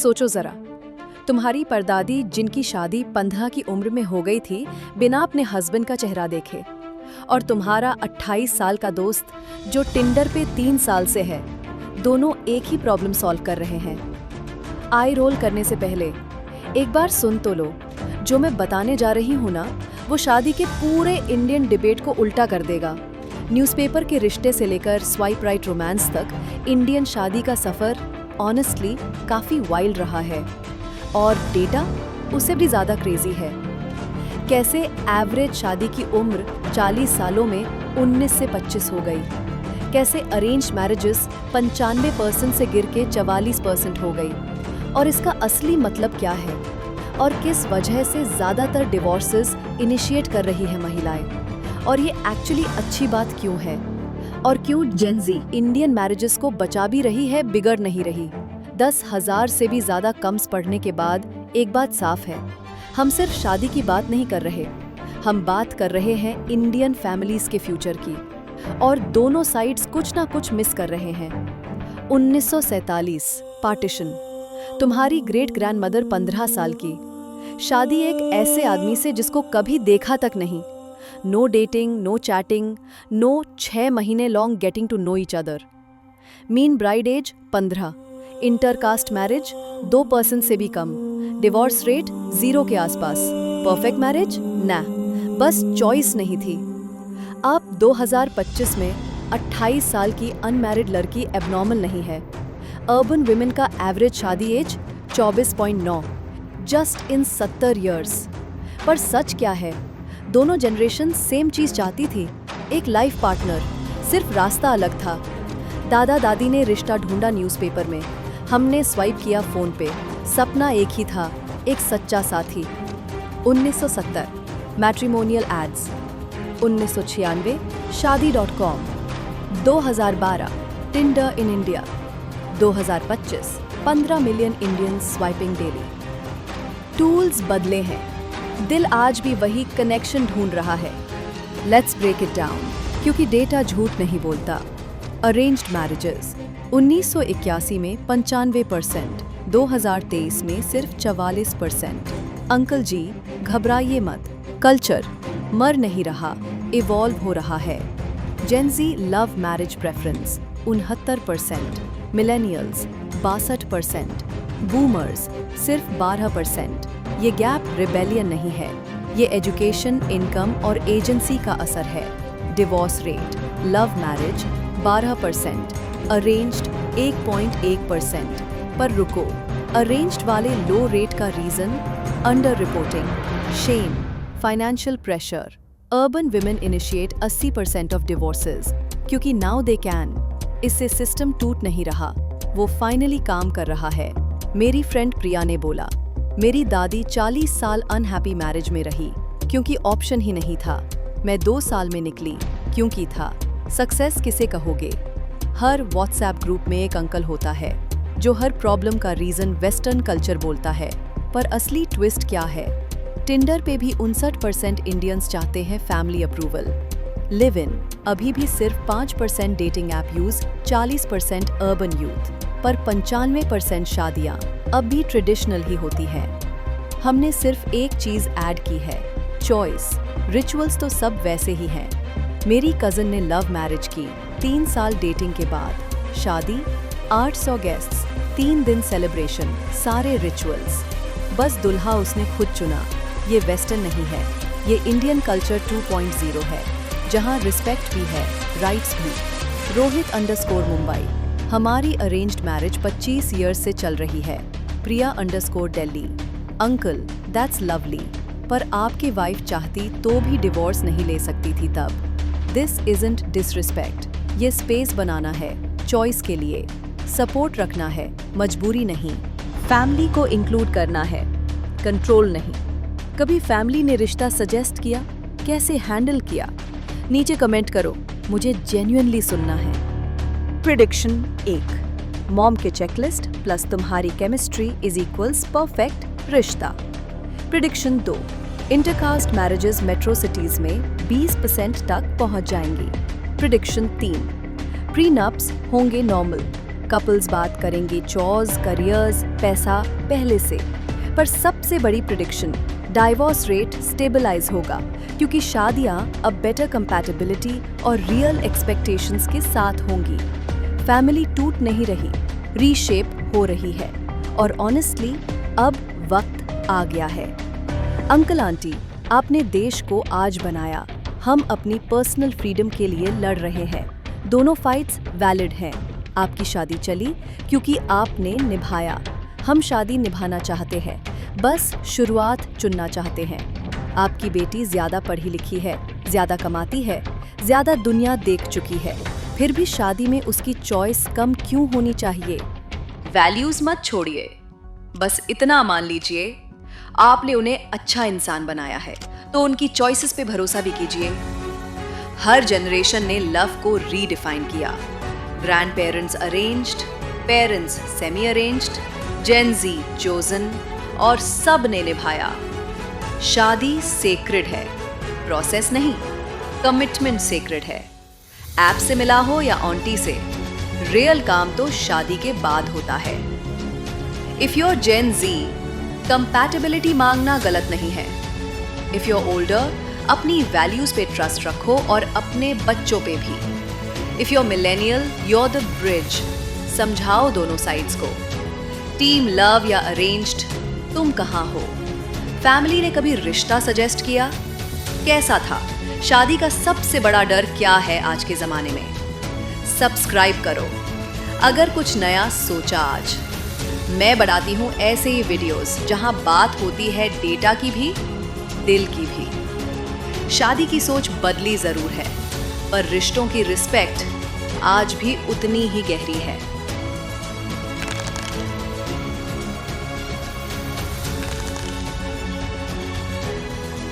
सोचो जरा, तुम्हारी परदादी जिनकी शादी 15 की उम्र में हो गई थी बिना अपने हस्बैंड का चेहरा देखे, और तुम्हारा 28 साल का दोस्त जो टिंडर पे 3 साल से है, दोनों एक ही प्रॉब्लम सॉल्व कर रहे हैं। आई रोल करने से पहले एक बार सुन तो लो, जो मैं बताने जा रही हूँ ना, वो शादी के पूरे इंडियन डिबेट को उल्टा कर देगा। न्यूज़पेपर के रिश्ते से लेकर स्वाइप राइट रोमांस तक इंडियन शादी का सफ़र ऑनेस्टली काफ़ी वाइल्ड रहा है, और डेटा उससे भी ज़्यादा क्रेजी है। कैसे एवरेज शादी की उम्र 40 सालों में 19 से 25 हो गई, कैसे अरेंज्ड मैरिजेस 95% से गिर के 44% हो गई, और इसका असली मतलब क्या है, और किस वजह से ज़्यादातर डिवोर्सेस इनिशिएट कर रही है महिलाएं, और ये एक्चुअली अच्छी बात क्यों है, और क्यों जेन ज़ी इंडियन मैरिजेस को बचा भी रही है, बिगड़ नहीं रही। 10,000 से भी ज़्यादा कम्स पढ़ने के बाद एक बात साफ है, हम सिर्फ शादी की बात नहीं कर रहे, हम बात कर रहे हैं इंडियन फैमिलीज़ के फ्यूचर की, और दोनों साइड्स कुछ ना कुछ मिस कर रहे हैं। 1947 पार्टीशन, तुम्हारी ग्रेट ग्रैंडमदर 15 साल की, शादी एक ऐसे आदमी से जिसको कभी देखा तक नहीं, no dating, no chatting, no 6 महीने long getting to know each other. Mean bride age 15, intercaste marriage 2% से भी कम, डिवोर्स रेट 0 के आसपास, परफेक्ट मैरिज ना, बस चॉइस नहीं थी। अब 2025 में 28 साल की अनमैरिड लड़की एबनॉर्मल नहीं है। अर्बन विमेन का एवरेज शादी एज 24.9, जस्ट इन 70 ईयर्स। पर सच क्या है, दोनों जनरेशन सेम चीज चाहती थी, एक लाइफ पार्टनर, सिर्फ रास्ता अलग था। दादा दादी ने रिश्ता ढूंढा न्यूज़पेपर में, हमने स्वाइप किया फोन पे, सपना एक ही था, एक सच्चा साथी। 1970 मैट्रिमोनियल एड्स, 1996 शादी.com, 2012 Tinder in India, 2025 15 million Indians swiping daily. Tools बदले हैं, दिल आज भी वही कनेक्शन ढूंढ रहा है। लेट्स ब्रेक इट डाउन, क्योंकि डेटा झूठ नहीं बोलता। अरेंज्ड मैरिजेस 1981 में 95%, 2023 में सिर्फ 44%। अंकल जी घबराइए मत, कल्चर मर नहीं रहा, इवॉल्व हो रहा है। Gen Z love marriage preference 69%, millennials 62%, boomers सिर्फ 12%। ये गैप रिबेलियन नहीं है, ये एजुकेशन, इनकम और एजेंसी का असर है। Divorce rate, love marriage 12%, arranged 1.1%। पर रुको, अरेंज्ड वाले लो रेट का reason under reporting, shame, financial pressure. Urban women initiate 80% of divorces, क्योंकि नाउ दे कैन। इससे सिस्टम टूट नहीं रहा, वो फाइनली काम कर रहा है। मेरी फ्रेंड प्रिया ने बोला, मेरी दादी 40 साल अनहैप्पी मैरिज में रही, क्योंकि ऑप्शन ही नहीं था। मैं 2 साल में निकली, क्योंकि था। सक्सेस किसे कहोगे? हर व्हाट्सएप ग्रुप में एक अंकल होता है जो हर प्रॉब्लम का रीजन वेस्टर्न कल्चर बोलता है। पर असली ट्विस्ट क्या है? टिंडर पे भी 59% इंडियंस चाहते हैं फैमिली अप्रूवल। लिव इन अभी भी सिर्फ 5% dating app use, 40% urban youth, पर 95% शादियाँ अब भी ट्रेडिशनल ही होती है। हमने सिर्फ एक चीज ऐड की है, चॉइस। रिचुअल्स तो सब वैसे ही हैं। मेरी कजन ने लव मैरिज की, 3 साल डेटिंग के बाद शादी, 800 गेस्ट्स, 3 दिन सेलिब्रेशन, सारे रिचुअल्स। बस दुल्हा उसने खुद चुना। ये वेस्टर्न नहीं है, ये इंडियन कल्चर 2.0 है, जहाँ रिस्पेक्ट भी है, राइट्स भी। रोहित _मुंबई, हमारी अरेंज्ड मैरिज 25 ईयर्स से चल रही है। प्रिया _दिल्ली, अंकल दैट्स लवली, पर आपकी वाइफ चाहती तो भी डिवोर्स नहीं ले सकती थी तब। दिस इजंट डिसरिस्पेक्ट, ये स्पेस बनाना है, चॉइस के लिए, सपोर्ट रखना है, मजबूरी नहीं। फैमिली को इंक्लूड करना है, कंट्रोल नहीं। कभी फैमिली ने रिश्ता सजेस्ट किया, कैसे हैंडल किया? नीचे कमेंट करो, मुझे जेन्युइनली सुनना है। प्रिडिक्शन 1, मॉम के चेकलिस्ट प्लस तुम्हारी केमिस्ट्री इज इक्वल्स परफेक्ट रिश्ता। Prediction 2, intercaste marriages metro cities में 20% तक पहुंच जाएंगी। प्रिडिक्शन 3, प्रीनप्स होंगे नॉर्मल, कपल्स बात करेंगे चॉर्स, करियर्स, पैसा पहले से। पर सबसे बड़ी प्रेडिक्शन, डाइवोर्स रेट स्टेबलाइज होगा, क्योंकि शादियां अब बेटर कंपैटिबिलिटी और रियल एक्सपेक्टेशंस के साथ होंगी। फैमिली टूट नहीं रही, रीशेप हो रही है। और ऑनेस्टली अब वक्त आ गया है। अंकल आंटी, आपने देश को आज बनाया, हम अपनी पर्सनल फ्रीडम के लिए लड़ रहे हैं। दोनों फाइट्स वैलिड हैं। आपकी शादी चली क्योंकि आपने निभाया, हम शादी निभाना चाहते हैं, बस शुरुआत चुनना चाहते हैं। आपकी बेटी ज्यादा पढ़ी लिखी है, ज्यादा कमाती है, ज्यादा दुनिया देख चुकी है, फिर भी शादी में उसकी चॉइस कम क्यों होनी चाहिए? वैल्यूज मत छोड़िए, बस इतना मान लीजिए आपने उन्हें अच्छा इंसान बनाया है, तो उनकी चॉइसेस पे भरोसा भी कीजिए। हर जनरेशन ने लव को रीडिफाइन किया। Grandparents arranged, parents semi arranged, Gen Z chosen, और सब ने निभाया। शादी सेक्रेड है, प्रोसेस नहीं, कमिटमेंट सेक्रेड है। ऐप से मिला हो या ऑन्टी से, रियल काम तो शादी के बाद होता है। If you are Gen Z, compatibility मांगना गलत नहीं है। इफ यू आर ओल्डर, अपनी वैल्यूज पे ट्रस्ट रखो और अपने बच्चों पे भी। If you are millennial, you are the bridge, समझाओ दोनों साइड्स को। टीम लव या अरेंज्ड, तुम कहाँ हो? फैमिली ने कभी रिश्ता सजेस्ट किया? कैसा था? शादी का सबसे बड़ा डर क्या है आज के जमाने में? सब्सक्राइब करो अगर कुछ नया सोचा आज। मैं बनाती हूँ ऐसे ही वीडियोस जहाँ बात होती है डेटा की भी, दिल की भी। शादी की सोच बदली जरूर है, पर रिश्तों की रिस्पेक्ट आज भी उतनी ही गहरी है।